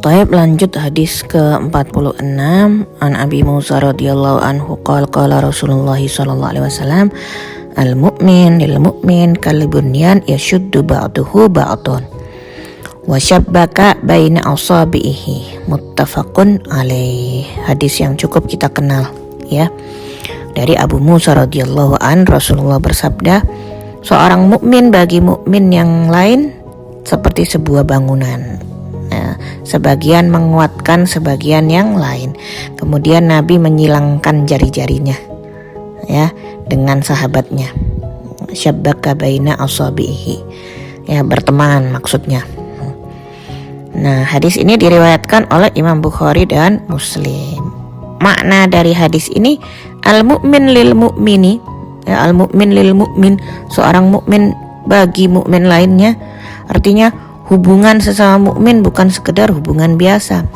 Taib, lanjut hadis ke-46. An Abi Musa radhiyallahu anhu qala Rasulullah sallallahu alaihi wasallam, al-mu'min lil mu'min kal bunyan yashuddu ba'duhu ba'dun wa syabbaka baina asabihi, muttafaqun alaih. Hadis yang cukup kita kenal ya. Dari Abu Musa radhiyallahu an, Rasulullah bersabda, seorang mukmin bagi mukmin yang lain seperti sebuah bangunan. Sebagian menguatkan sebagian yang lain. Kemudian Nabi menyilangkan jari-jarinya ya dengan sahabatnya. Syabbaka baina asabihi, ya, berteman maksudnya. Nah, hadis ini diriwayatkan oleh Imam Bukhari dan Muslim. Makna dari hadis ini, al-mu'min lil mu'mini, ya, al-mu'min lil mu'min, seorang mukmin bagi mukmin lainnya. Artinya hubungan sesama mukmin bukan sekedar hubungan biasa.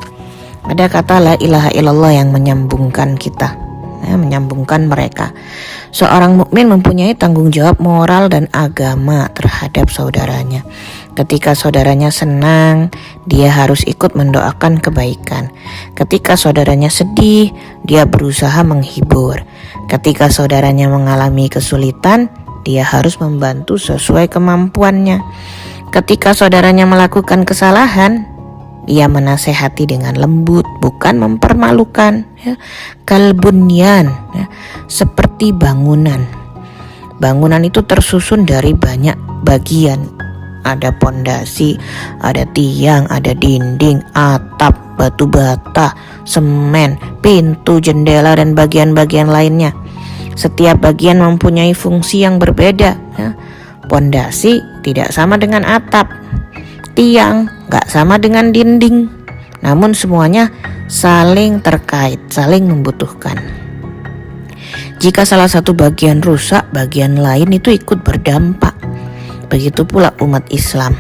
Ada kata la ilaha illallah yang menyambungkan kita, ya, menyambungkan mereka. Seorang mukmin mempunyai tanggung jawab moral dan agama terhadap saudaranya. Ketika saudaranya senang, dia harus ikut mendoakan kebaikan. Ketika saudaranya sedih, dia berusaha menghibur. Ketika saudaranya mengalami kesulitan, dia harus membantu sesuai kemampuannya. Ketika saudaranya melakukan kesalahan, ia menasehati dengan lembut, bukan mempermalukan. Ya. Kalbunyan, ya, seperti bangunan. Bangunan itu tersusun dari banyak bagian. Ada pondasi, ada tiang, ada dinding, atap, batu bata, semen, pintu, jendela, dan bagian-bagian lainnya. Setiap bagian mempunyai fungsi yang berbeda. Ya. Pondasi tidak sama dengan atap, tiang gak sama dengan dinding, namun semuanya saling terkait, saling membutuhkan. Jika salah satu bagian rusak, bagian lain itu ikut berdampak. Begitu pula umat Islam.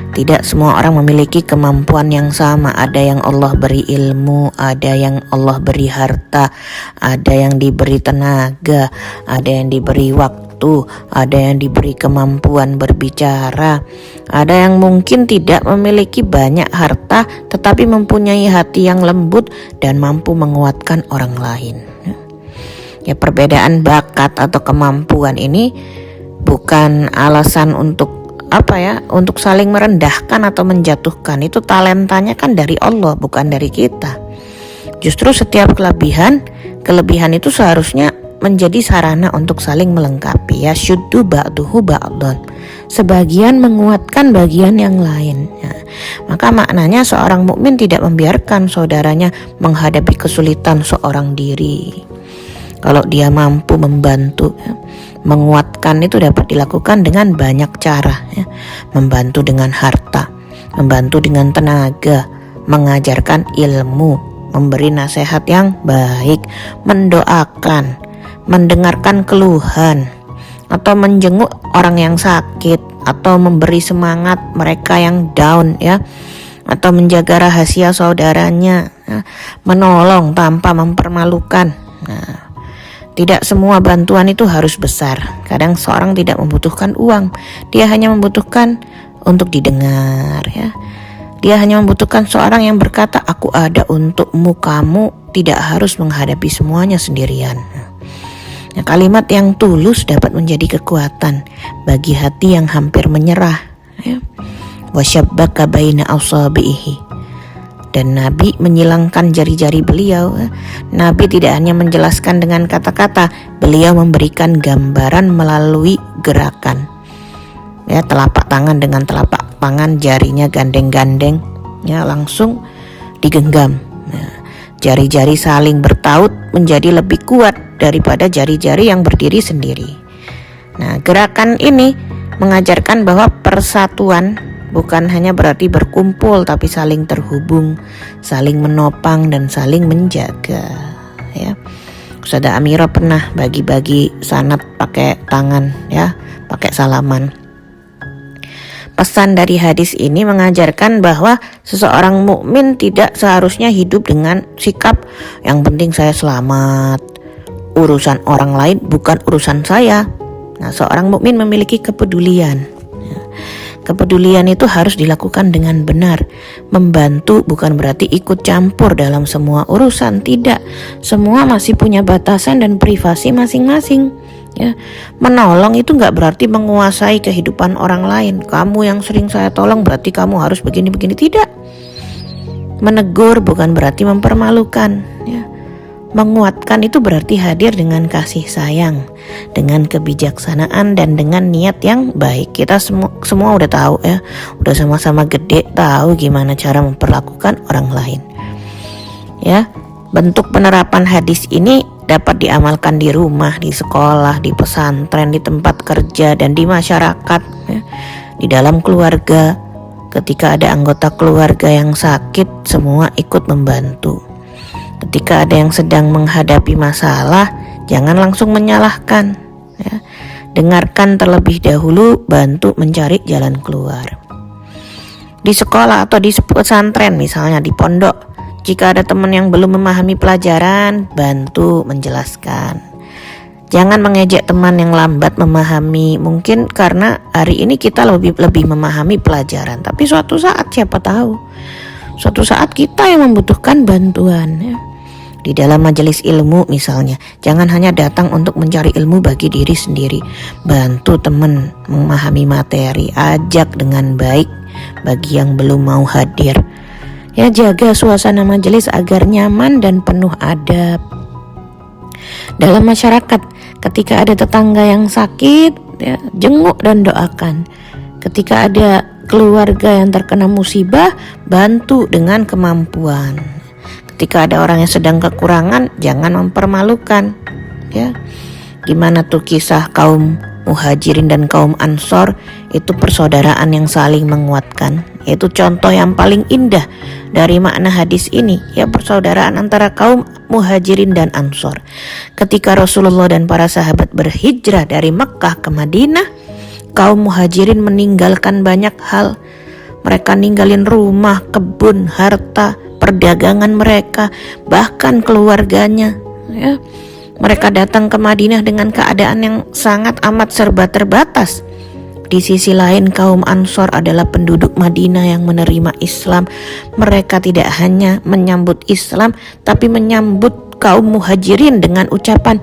Tidak semua orang memiliki kemampuan yang sama. Ada yang Allah beri ilmu, ada yang Allah beri harta, ada yang diberi tenaga, ada yang diberi waktu, ada yang diberi kemampuan berbicara, ada yang mungkin tidak memiliki banyak harta tetapi mempunyai hati yang lembut dan mampu menguatkan orang lain. Ya, perbedaan bakat atau kemampuan ini bukan alasan untuk untuk saling merendahkan atau menjatuhkan. Itu talentanya kan dari Allah, bukan dari kita. Justru setiap kelebihan itu seharusnya menjadi sarana untuk saling melengkapi. Ya, syuddu ba'duhu ba'dun, sebagian menguatkan bagian yang lain. Ya. Maka maknanya seorang mukmin tidak membiarkan saudaranya menghadapi kesulitan seorang diri. Kalau dia mampu membantu, ya, menguatkan itu dapat dilakukan dengan banyak cara, ya. Membantu dengan harta, membantu dengan tenaga, mengajarkan ilmu, memberi nasihat yang baik, mendoakan, mendengarkan keluhan, atau menjenguk orang yang sakit, atau memberi semangat mereka yang down, ya, atau menjaga rahasia saudaranya, ya, menolong tanpa mempermalukan. Nah, tidak semua bantuan itu harus besar. Kadang seorang tidak membutuhkan uang, dia hanya membutuhkan untuk didengar, ya. Dia hanya membutuhkan seorang yang berkata, aku ada untukmu, kamu tidak harus menghadapi semuanya sendirian. Nah, kalimat yang tulus dapat menjadi kekuatan bagi hati yang hampir menyerah, ya. Wasyabbaka baina asabihi. Dan Nabi menyilangkan jari-jari beliau. Nabi tidak hanya menjelaskan dengan kata-kata, beliau memberikan gambaran melalui gerakan. Ya, telapak tangan dengan telapak tangan, jarinya gandeng-gandeng, ya, langsung digenggam. Ya, jari-jari saling bertaut menjadi lebih kuat daripada jari-jari yang berdiri sendiri. Nah, gerakan ini mengajarkan bahwa persatuan bukan hanya berarti berkumpul, tapi saling terhubung, saling menopang, dan saling menjaga. Ya, Ustazah Amira pernah bagi-bagi sanad pakai tangan, ya, pakai salaman. Pesan dari hadis ini mengajarkan bahwa seseorang mukmin tidak seharusnya hidup dengan sikap yang penting saya selamat, urusan orang lain bukan urusan saya. Nah, seorang mukmin memiliki kepedulian. Kepedulian itu harus dilakukan dengan benar. Membantu bukan berarti ikut campur dalam semua urusan, tidak. Semua masih punya batasan dan privasi masing-masing. Ya, menolong itu nggak berarti menguasai kehidupan orang lain. Kamu yang sering saya tolong berarti kamu harus begini-begini, tidak. Menegur bukan berarti mempermalukan. Ya. Menguatkan itu berarti hadir dengan kasih sayang, dengan kebijaksanaan dan dengan niat yang baik. Kita semua udah tahu ya, udah sama-sama gede tahu gimana cara memperlakukan orang lain. Ya, bentuk penerapan hadis ini dapat diamalkan di rumah, di sekolah, di pesantren, di tempat kerja, dan di masyarakat, ya. Di dalam keluarga. Ketika ada anggota keluarga yang sakit, semua ikut membantu. Ketika ada yang sedang menghadapi masalah, jangan langsung menyalahkan, ya. Dengarkan terlebih dahulu, bantu mencari jalan keluar. Di sekolah atau di pesantren misalnya, di pondok, jika ada teman yang belum memahami pelajaran, bantu menjelaskan. Jangan mengejek teman yang lambat memahami. Mungkin karena hari ini kita lebih memahami pelajaran, tapi suatu saat siapa tahu, suatu saat kita yang membutuhkan bantuan, ya. Di dalam majelis ilmu misalnya, jangan hanya datang untuk mencari ilmu bagi diri sendiri. Bantu teman memahami materi, ajak dengan baik bagi yang belum mau hadir. Ya, jaga suasana majelis agar nyaman dan penuh adab. Dalam masyarakat, ketika ada tetangga yang sakit, ya, jenguk dan doakan. Ketika ada keluarga yang terkena musibah, bantu dengan kemampuan. Ketika ada orang yang sedang kekurangan, jangan mempermalukan, ya. Gimana tuh kisah kaum Muhajirin dan kaum Ansor? Itu persaudaraan yang saling menguatkan. Itu contoh yang paling indah dari makna hadis ini, ya, persaudaraan antara kaum Muhajirin dan Ansor. Ketika Rasulullah dan para sahabat berhijrah dari Mekkah ke Madinah, kaum Muhajirin meninggalkan banyak hal. Mereka ninggalin rumah, kebun, harta, perdagangan mereka, bahkan keluarganya, ya. Mereka datang ke Madinah dengan keadaan yang sangat amat serba terbatas. Di sisi lain, kaum Ansor adalah penduduk Madinah yang menerima Islam. Mereka tidak hanya menyambut Islam, tapi menyambut kaum Muhajirin dengan ucapan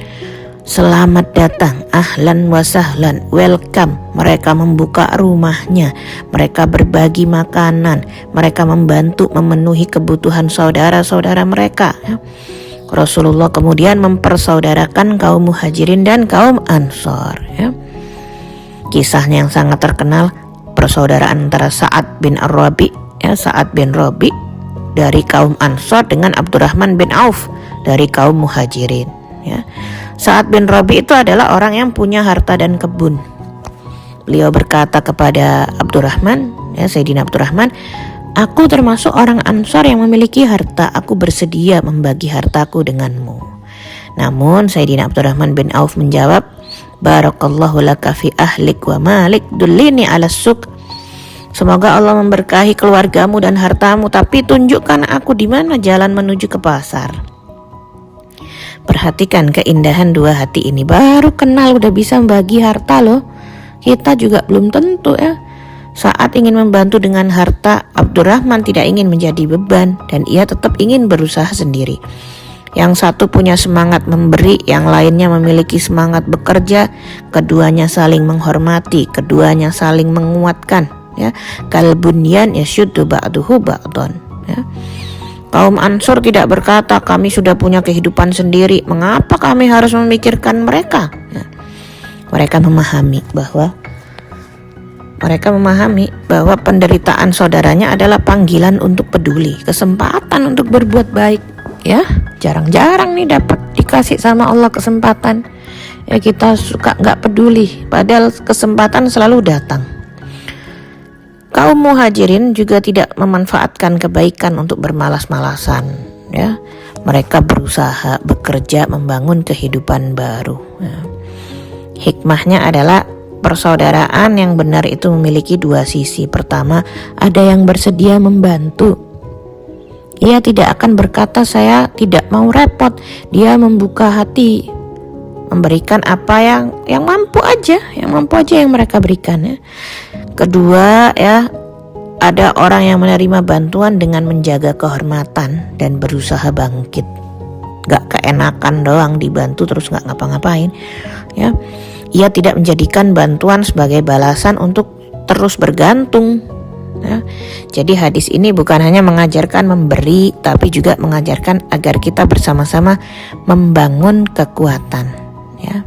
selamat datang, ahlan wa sahlan, welcome. Mereka membuka rumahnya, mereka berbagi makanan, mereka membantu memenuhi kebutuhan saudara-saudara mereka, ya. Rasulullah kemudian mempersaudarakan kaum Muhajirin dan kaum Ansor, ya. Kisahnya yang sangat terkenal, persaudaraan antara Sa'ad bin Ar-Rabi, ya, Sa'ad bin Rabi dari kaum Ansor dengan Abdurrahman bin Auf dari kaum Muhajirin, ya. Sa'ad bin Rabi itu adalah orang yang punya harta dan kebun. Beliau berkata kepada Abdurrahman, ya, Sayyidina Abdurrahman, aku termasuk orang Ansor yang memiliki harta, aku bersedia membagi hartaku denganmu. Namun Sayyidina Abdurrahman bin Auf menjawab, barakallahu laka fi ahlik wa malik, dullini ala suq. Semoga Allah memberkahi keluargamu dan hartamu, tapi tunjukkan aku di mana jalan menuju ke pasar. Perhatikan keindahan dua hati ini. Baru kenal udah bisa membagi harta loh. Kita juga belum tentu, ya. Saat ingin membantu dengan harta, Abdurrahman tidak ingin menjadi beban dan ia tetap ingin berusaha sendiri. Yang satu punya semangat memberi, yang lainnya memiliki semangat bekerja. Keduanya saling menghormati, keduanya saling menguatkan, ya. Kal bunyan yashuddu ba'duhu ba'don, ya. Kaum Ansor tidak berkata kami sudah punya kehidupan sendiri, mengapa kami harus memikirkan mereka, ya. Mereka memahami bahwa penderitaan saudaranya adalah panggilan untuk peduli, kesempatan untuk berbuat baik, ya. Jarang-jarang nih dapat dikasih sama Allah kesempatan, ya. Kita suka nggak peduli, padahal kesempatan selalu datang. Kaum Muhajirin juga tidak memanfaatkan kebaikan untuk bermalas-malasan, ya. Mereka berusaha, bekerja, membangun kehidupan baru, ya. Hikmahnya adalah persaudaraan yang benar itu memiliki dua sisi. Pertama, ada yang bersedia membantu. Ia tidak akan berkata saya tidak mau repot. Dia membuka hati, memberikan apa yang mampu aja yang mereka berikan, ya. Kedua ya, ada orang yang menerima bantuan dengan menjaga kehormatan dan berusaha bangkit. Gak keenakan doang dibantu terus gak ngapa-ngapain ya. Ia tidak menjadikan bantuan sebagai balasan untuk terus bergantung ya. Jadi hadis ini bukan hanya mengajarkan memberi, tapi juga mengajarkan agar kita bersama-sama membangun kekuatan ya.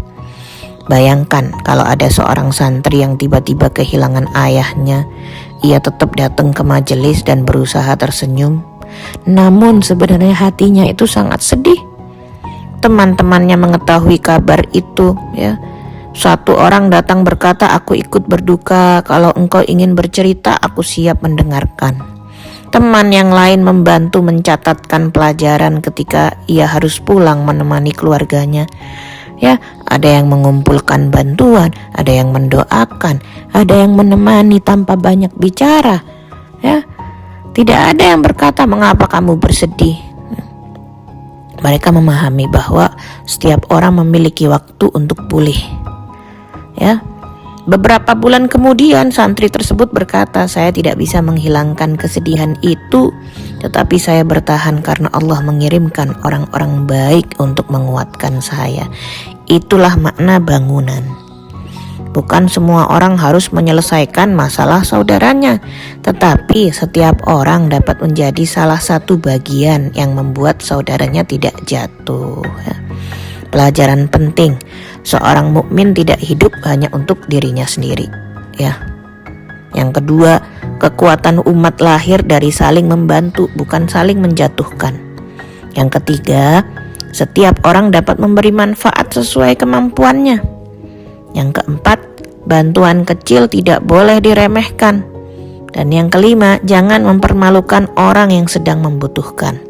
Bayangkan kalau ada seorang santri yang tiba-tiba kehilangan ayahnya, ia tetap datang ke majelis dan berusaha tersenyum, namun sebenarnya hatinya itu sangat sedih. Teman-temannya mengetahui kabar itu ya. Satu orang datang berkata, aku ikut berduka, kalau engkau ingin bercerita aku siap mendengarkan. Teman yang lain membantu mencatatkan pelajaran ketika ia harus pulang menemani keluarganya. Ya, ada yang mengumpulkan bantuan, ada yang mendoakan, ada yang menemani tanpa banyak bicara. Ya, tidak ada yang berkata mengapa kamu bersedih. Mereka memahami bahwa setiap orang memiliki waktu untuk pulih. Ya, beberapa bulan kemudian santri tersebut berkata, saya tidak bisa menghilangkan kesedihan itu, tetapi saya bertahan karena Allah mengirimkan orang-orang baik untuk menguatkan saya. Itulah makna bangunan. Bukan semua orang harus menyelesaikan masalah saudaranya, tetapi setiap orang dapat menjadi salah satu bagian yang membuat saudaranya tidak jatuh. Pelajaran penting, seorang mukmin tidak hidup hanya untuk dirinya sendiri ya. Yang kedua, kekuatan umat lahir dari saling membantu, bukan saling menjatuhkan. Yang ketiga, setiap orang dapat memberi manfaat sesuai kemampuannya. Yang keempat, bantuan kecil tidak boleh diremehkan. Dan yang kelima, jangan mempermalukan orang yang sedang membutuhkan.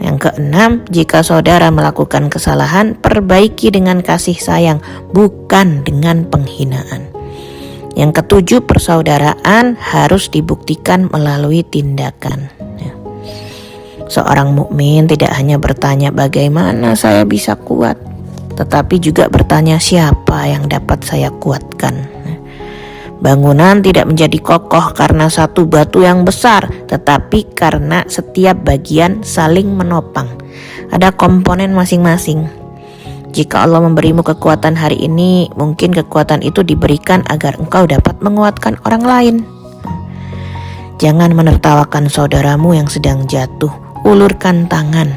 Yang keenam, jika saudara melakukan kesalahan, perbaiki dengan kasih sayang, bukan dengan penghinaan. Yang ketujuh, persaudaraan harus dibuktikan melalui tindakan. Seorang mukmin tidak hanya bertanya bagaimana saya bisa kuat, tetapi juga bertanya siapa yang dapat saya kuatkan. Bangunan tidak menjadi kokoh karena satu batu yang besar, tetapi karena setiap bagian saling menopang. Ada komponen masing-masing. Jika Allah memberimu kekuatan hari ini, mungkin kekuatan itu diberikan agar engkau dapat menguatkan orang lain. Jangan menertawakan saudaramu yang sedang jatuh. Ulurkan tangan.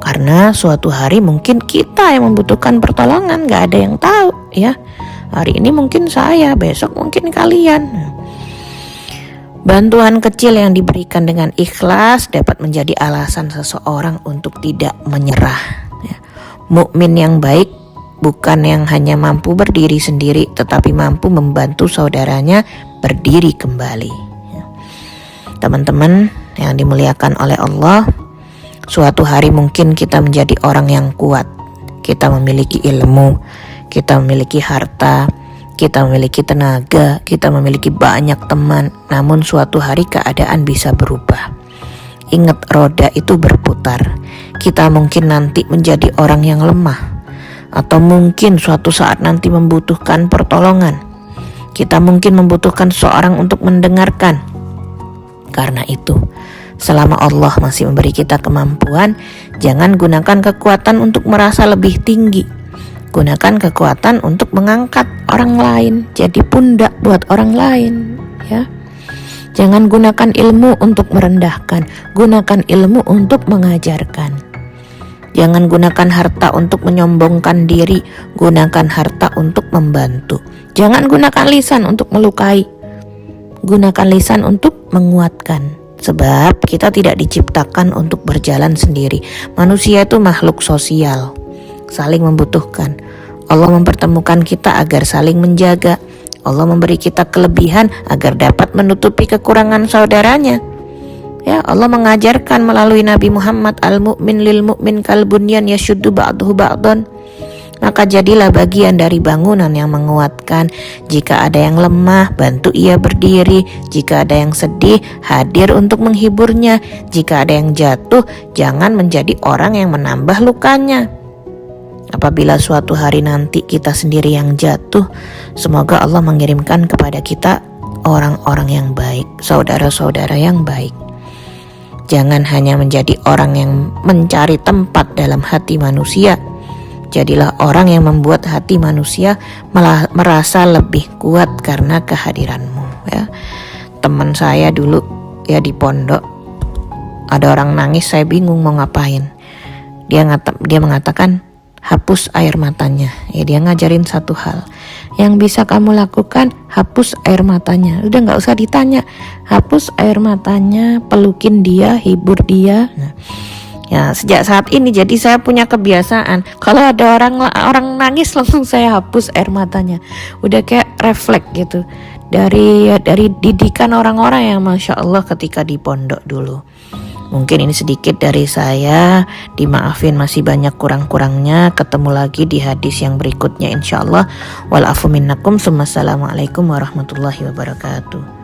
Karena suatu hari mungkin kita yang membutuhkan pertolongan, gak ada yang tahu ya. Hari ini mungkin saya, besok mungkin kalian. Bantuan kecil yang diberikan dengan ikhlas dapat menjadi alasan seseorang untuk tidak menyerah. Mukmin yang baik bukan yang hanya mampu berdiri sendiri, tetapi mampu membantu saudaranya berdiri kembali. Teman-teman yang dimuliakan oleh Allah, suatu hari mungkin kita menjadi orang yang kuat. Kita memiliki ilmu, kita memiliki harta, kita memiliki tenaga, kita memiliki banyak teman. Namun suatu hari keadaan bisa berubah. Ingat, roda itu berputar. Kita mungkin nanti menjadi orang yang lemah, atau mungkin suatu saat nanti membutuhkan pertolongan. Kita mungkin membutuhkan seorang untuk mendengarkan. Karena itu, selama Allah masih memberi kita kemampuan, jangan gunakan kekuatan untuk merasa lebih tinggi. Gunakan kekuatan untuk mengangkat orang lain, jadi pundak buat orang lain ya. Jangan gunakan ilmu untuk merendahkan, gunakan ilmu untuk mengajarkan. Jangan gunakan harta untuk menyombongkan diri, gunakan harta untuk membantu. Jangan gunakan lisan untuk melukai, gunakan lisan untuk menguatkan. Sebab kita tidak diciptakan untuk berjalan sendiri. Manusia itu makhluk sosial, saling membutuhkan. Allah mempertemukan kita agar saling menjaga. Allah memberi kita kelebihan agar dapat menutupi kekurangan saudaranya. Ya, Allah mengajarkan melalui Nabi Muhammad, al-mu'min lil mu'min kal bunyan yashuddu ba'duhu ba'dan. Maka jadilah bagian dari bangunan yang menguatkan. Jika ada yang lemah, bantu ia berdiri. Jika ada yang sedih, hadir untuk menghiburnya. Jika ada yang jatuh, jangan menjadi orang yang menambah lukanya. apabila suatu hari nanti kita sendiri yang jatuh, semoga Allah mengirimkan kepada kita orang-orang yang baik, saudara-saudara yang baik. Jangan hanya menjadi orang yang mencari tempat dalam hati manusia. Jadilah orang yang membuat hati manusia merasa lebih kuat karena kehadiranmu, ya. Teman saya dulu ya di pondok, ada orang nangis, saya bingung mau ngapain. Dia mengatakan hapus air matanya. Ya, dia ngajarin satu hal, yang bisa kamu lakukan hapus air matanya. Udah nggak usah ditanya, hapus air matanya, pelukin dia, hibur dia. Nah, ya sejak saat ini jadi saya punya kebiasaan, kalau ada orang nangis langsung saya hapus air matanya. Udah kayak refleks gitu dari didikan orang-orang yang masya Allah ketika di pondok dulu. Mungkin ini sedikit dari saya, dimaafin masih banyak kurang-kurangnya. Ketemu lagi di hadis yang berikutnya insyaallah. Wal afu minnakum, assalamualaikum warahmatullahi wabarakatuh.